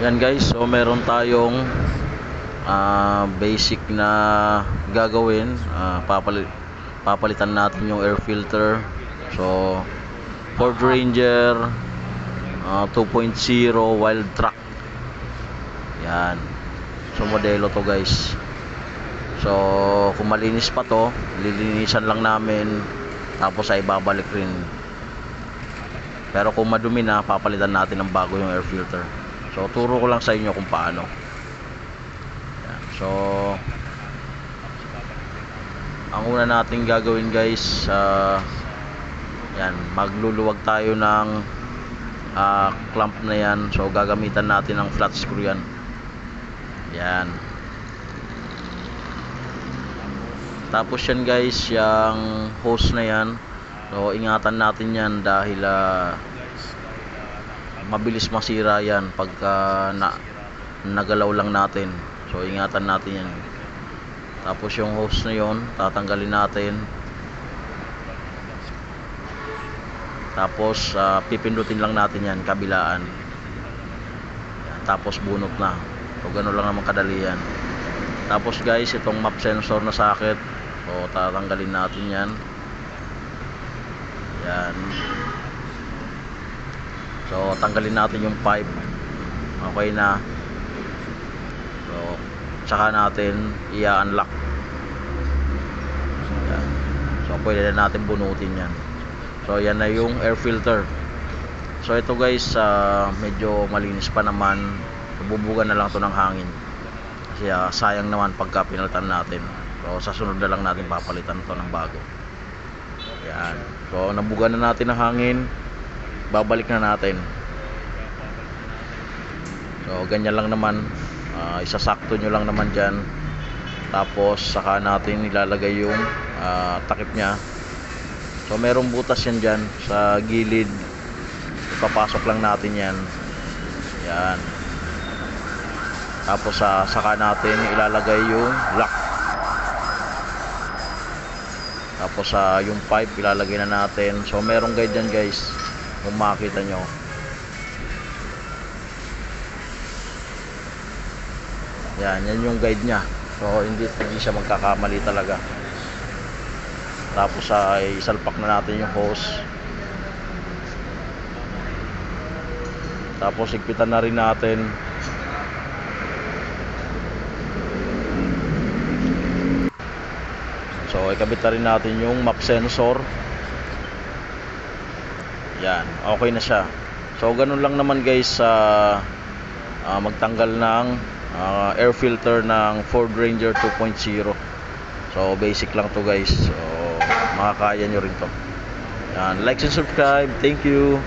Yan guys, so meron tayong basic na gagawin. Papalitan natin yung air filter. So Ford Ranger 2.0 Wild Track. Yan. So modelo to guys. So kung malinis pa to, lilinisan lang namin, tapos ay babalik rin. Pero kung madumi na, papalitan natin ng bago yung air filter. So turo ko lang sa inyo kung paano. Yan. So ang una nating gagawin guys, yan, magluluwag tayo ng clamp na yan. So gagamitan natin ng flat screw yan. Yan. Tapos yan guys, yung hose na yan, so ingatan natin yan dahil mabilis masira yan pagka nagalaw lang natin. So ingatan natin yan. Tapos yung hose na yon, tatanggalin natin. Tapos pipindutin lang natin yan kabilaan. Yan, tapos bunot na. So gano'n lang naman kadali yan. Tapos guys, itong map sensor na socket, so tatanggalin natin yan. Yan. So tanggalin natin yung pipe. Okay na. So tsaka natin i-unlock. Yan. So pwede na natin bunutin yan. So yan na yung air filter. So ito guys, medyo malinis pa naman. Bubugan na lang to ng hangin. Kasi sayang naman pagka pinalitan natin. So sa sunod na lang natin papalitan to ng bago. Yan. So nabugan na natin ng hangin, babalik na natin. So ganyan lang naman, isasakto nyo lang naman dyan. Tapos saka natin ilalagay yung takip nya. So merong butas yan dyan sa gilid, ipapasok lang natin yan. Yan. Tapos saka natin ilalagay yung lock. Tapos yung pipe ilalagay na natin. So merong guide dyan guys, kung makita nyo. Yan yung guide nya. So hindi siya magkakamali talaga. Tapos isalpak na natin yung hose. Tapos higpitan na rin natin. So ikabit na rin natin yung map sensor. Yan, okay na siya. So ganun lang naman guys, magtanggal ng air filter ng Ford Ranger 2.0. So basic lang to guys. So makakaya nyo rin to. Yan, like and subscribe. Thank you.